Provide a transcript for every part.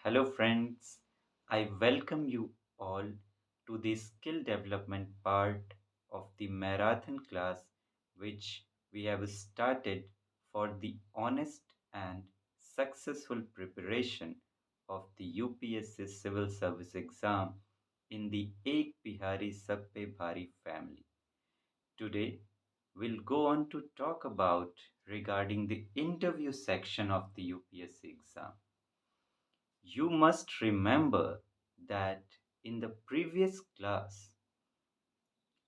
Hello, friends. I welcome you all to the skill development part of the marathon class, which we have started for the honest and successful preparation of the UPSC Civil Service exam in the Ek Bihari Sab Pe Bhari family. Today, we'll go on to talk about regarding the interview section of the UPSC exam. You must remember that in the previous class,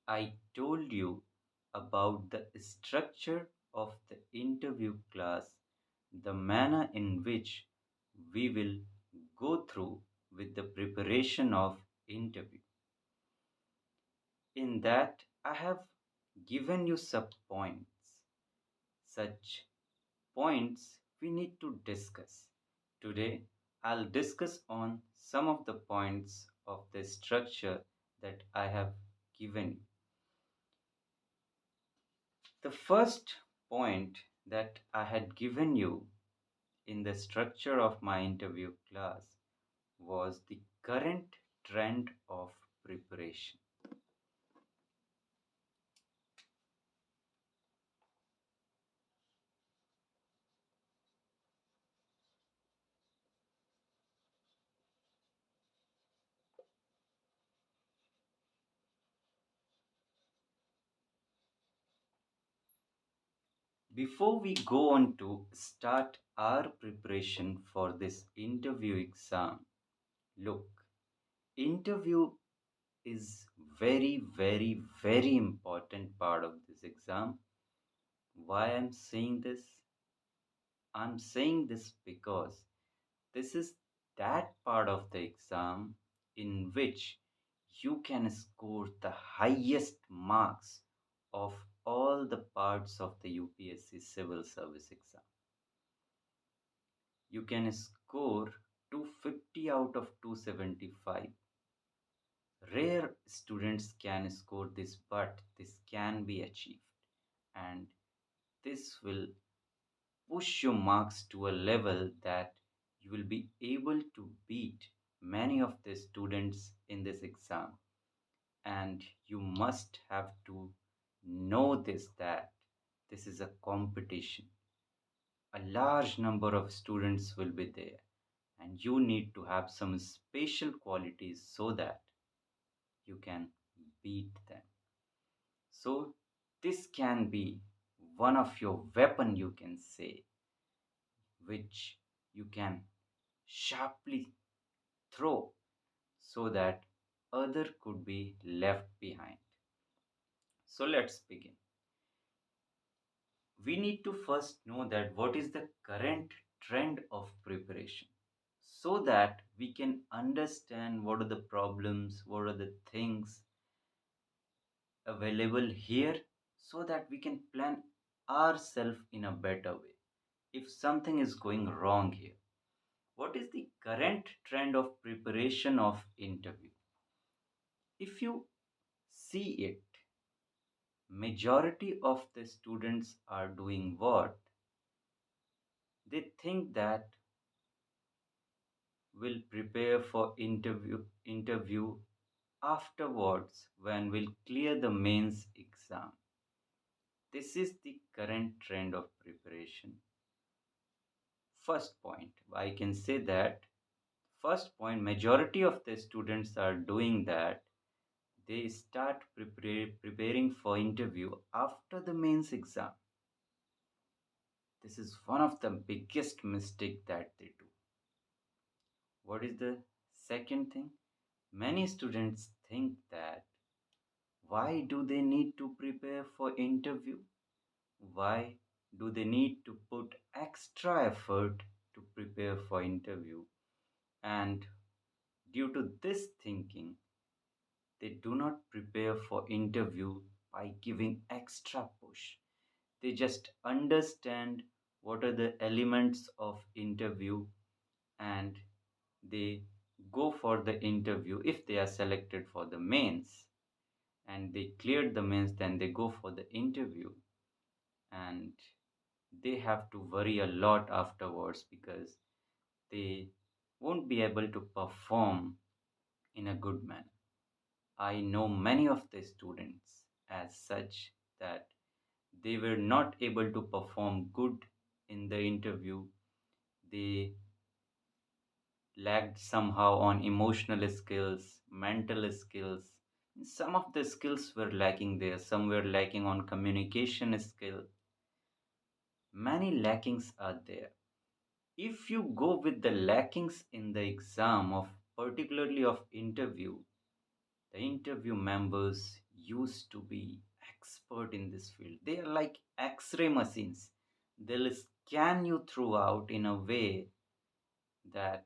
I told you about the structure of the interview class, the manner in which we will go through with the preparation of interview. In that, I have given you some points. Such points we need to discuss. Today, I'll discuss on some of the points of the structure that I have given you. The first point that I had given you in the structure of my interview class was the current trend of preparation. Before we go on to start our preparation for this interview exam, look, interview is very important part of this exam. Why I'm saying this? I'm saying this because this is that part of the exam in which you can score the highest marks of all the parts of the UPSC civil service exam. You can score 250 out of 275. Rare students can score this, but this can be achieved, and this will push your marks to a level that you will be able to beat many of the students in this exam. And you must have to know this, that this is a competition. A large number of students will be there, and you need to have some special qualities so that you can beat them. So this can be one of your weapon, you can say, which you can sharply throw so that other could be left behind. So let's begin. We need to first know that what is the current trend of preparation so that we can understand what are the problems, what are the things available here, so that we can plan ourselves in a better way if something is going wrong here. What is the current trend of preparation of interview? If you see it, majority of the students are doing what? They think that will prepare for interview afterwards when we'll clear the mains exam. This is the current trend of preparation. First point, I can say that first point, majority of the students are doing that. They start preparing for interview after the mains exam. This is one of the biggest mistake that they do. What is the second thing? Many students think that why do they need to prepare for interview? Why do they need to put extra effort to prepare for interview? And due to this thinking, they do not prepare for interview by giving extra push. They just understand what are the elements of interview, and they go for the interview. If they are selected for the mains and they cleared the mains, then they go for the interview, and they have to worry a lot afterwards because they won't be able to perform in a good manner. I know many of the students as such that they were not able to perform good in the interview. They lacked somehow on emotional skills, mental skills. Some of the skills were lacking there, some were lacking on communication skill. Many lackings are there. If you go with the lackings in the exam of particularly of interview, the interview members used to be expert in this field. They are like x-ray machines. They'll scan you throughout in a way that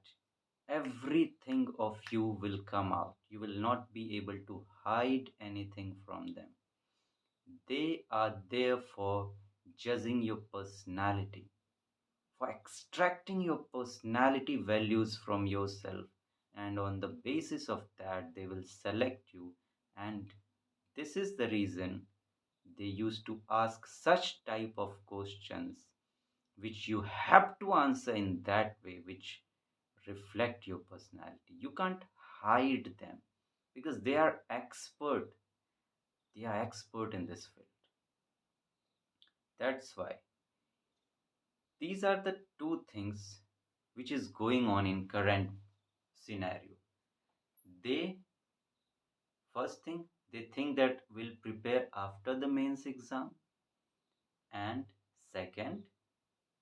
everything of you will come out. You will not be able to hide anything from them. They are there for judging your personality, for extracting your personality values from yourself, and on the basis of that they will select you. And this is the reason they used to ask such type of questions which you have to answer in that way, which reflect your personality. You can't hide them because they are expert in this field. That's why these are the two things which is going on in current scenario. They first thing, they think that will prepare after the mains exam, and second,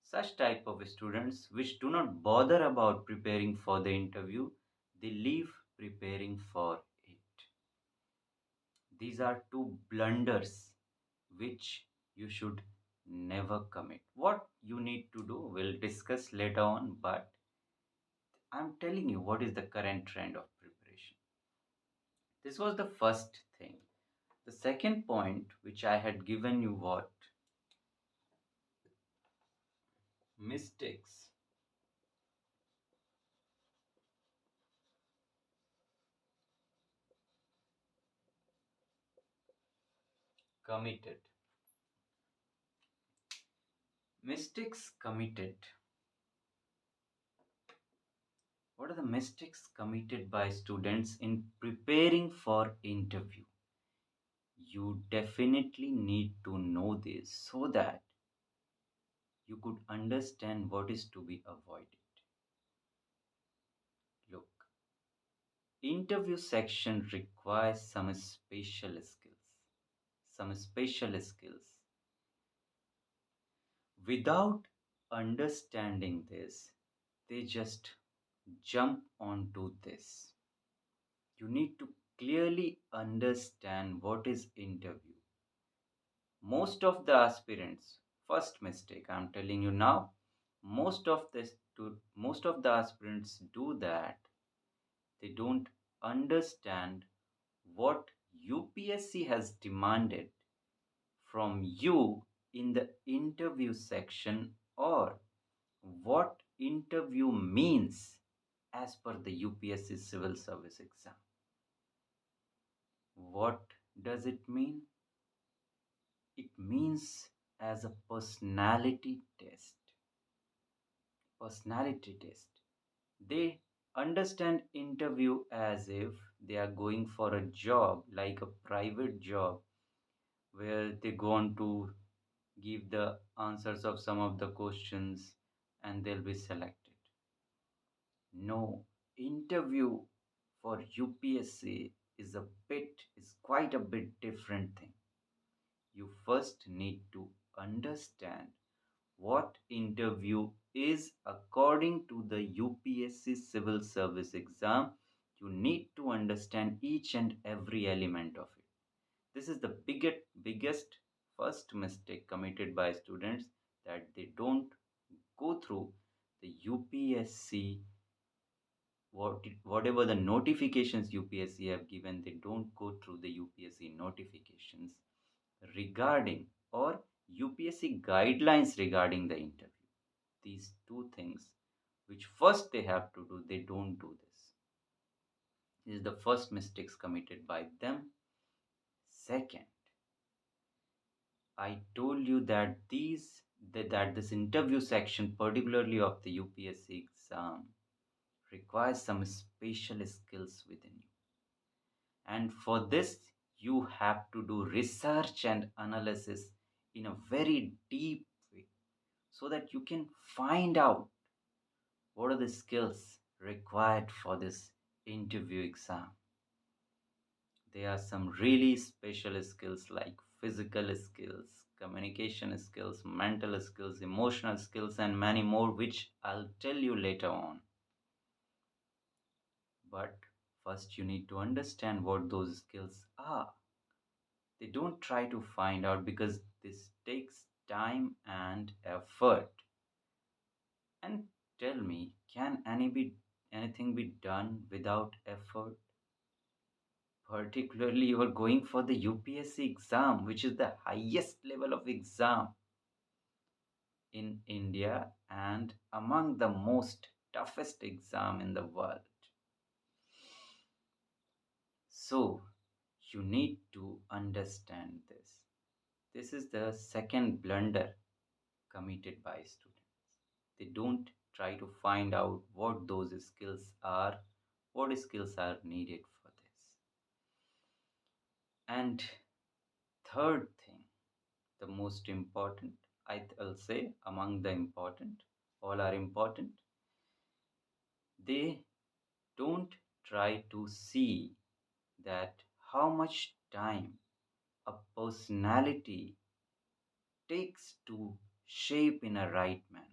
such type of students which do not bother about preparing for the interview, they leave preparing for it. These are two blunders which you should never commit. What you need to do, we'll discuss later on, but I'm telling you what is the current trend of preparation. This was the first thing. The second point which I had given you, what mistakes committed. Mistakes committed. What are the mistakes committed by students in preparing for interview? You definitely need to know this so that you could understand what is to be avoided. Look, interview section requires some special skills. Some special skills. Without understanding this, they just jump onto this. You need to clearly understand what is interview. Most of the aspirants, first mistake I'm telling you now, most of the aspirants do that. They don't understand what UPSC has demanded from you in the interview section, or what interview means as per the UPSC civil service exam. What does it mean? It means as a personality test. Personality test. They understand interview as if they are going for a job, like a private job, where they go on to give the answers of some of the questions and they'll be selected. No, interview for UPSC is quite a bit different thing. You first need to understand what interview is according to the UPSC civil service exam. You need to understand each and every element of it. This is the biggest first mistake committed by students, that they don't go through the UPSC, whatever the notifications UPSC have given, they don't go through the UPSC notifications regarding, or UPSC guidelines regarding the interview. These two things which first they have to do, they don't do this. This is the first mistakes committed by them. Second, I told you that that this interview section, particularly of the UPSC exam, requires some special skills within you. And for this, you have to do research and analysis in a very deep way so that you can find out what are the skills required for this interview exam. There are some really special skills like physical skills, communication skills, mental skills, emotional skills, and many more, which I'll tell you later on. But first, you need to understand what those skills are. They don't try to find out because this takes time and effort. And tell me, can anything be done without effort? Particularly, you are going for the UPSC exam, which is the highest level of exam in India and among the most toughest exam in the world. So, you need to understand this. This is the second blunder committed by students. They don't try to find out what those skills are, what skills are needed for this. And third thing, the most important, I'll say among the important, all are important, they don't try to see that how much time a personality takes to shape in a right manner.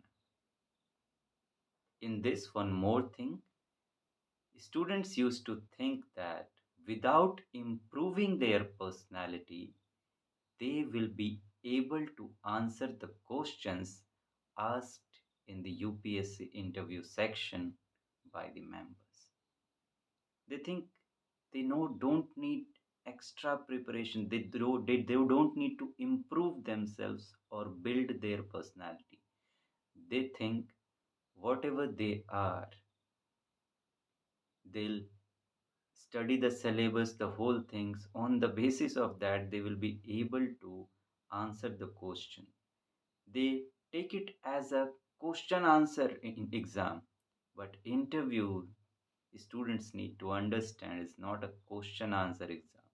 In this, one more thing, students used to think that without improving their personality, they will be able to answer the questions asked in the UPSC interview section by the members. They think don't need extra preparation. They don't need to improve themselves or build their personality. They think whatever they are, they'll study the syllabus, the whole things. On the basis of that, they will be able to answer the question. They take it as a question answer in exam, but interview students need to understand it's not a question answer exam.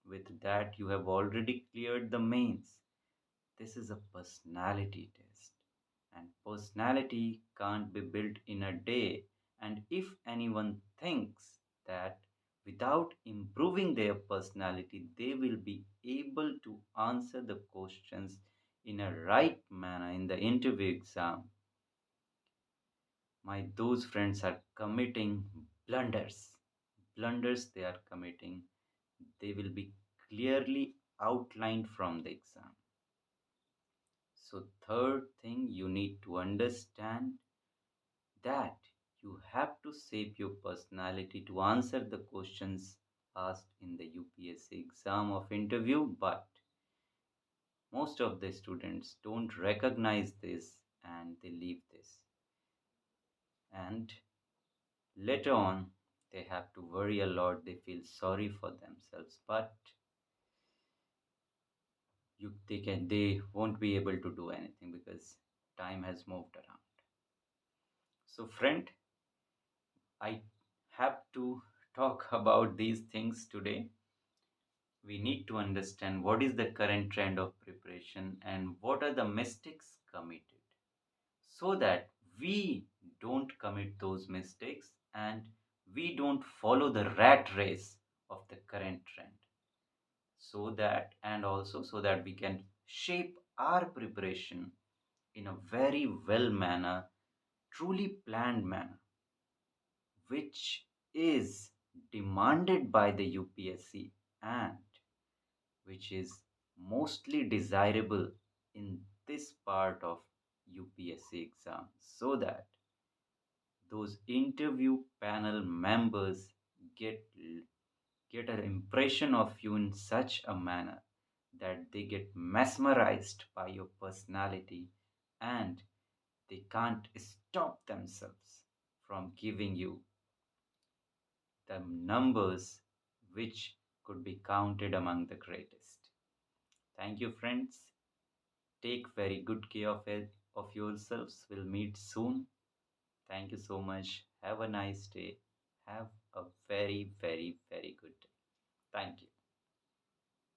With that, you have already cleared the mains. This is a personality test, and personality can't be built in a day. And if anyone thinks that without improving their personality, they will be able to answer the questions in a right manner in the interview exam, my those friends are committing blunders. Blunders they are committing, they will be clearly outlined from the exam. So, third thing you need to understand that you have to shape your personality to answer the questions asked in the UPSC exam of interview, but most of the students don't recognize this and they leave this. And later on, they have to worry a lot, they feel sorry for themselves, but they won't be able to do anything because time has moved around. So friend, I have to talk about these things today. We need to understand what is the current trend of preparation and what are the mistakes committed so that we don't commit those mistakes and we don't follow the rat race of the current trend, so that and also so that we can shape our preparation in a very well manner, truly planned manner, which is demanded by the UPSC and which is mostly desirable in this part of UPSC exam, so that those interview panel members get get an impression of you in such a manner that they get mesmerized by your personality and they can't stop themselves from giving you the numbers which could be counted among the greatest. Thank you, friends. Take very good care of yourselves. We'll meet soon. Thank you so much. Have a nice day. Have a very, very, very good day. Thank you.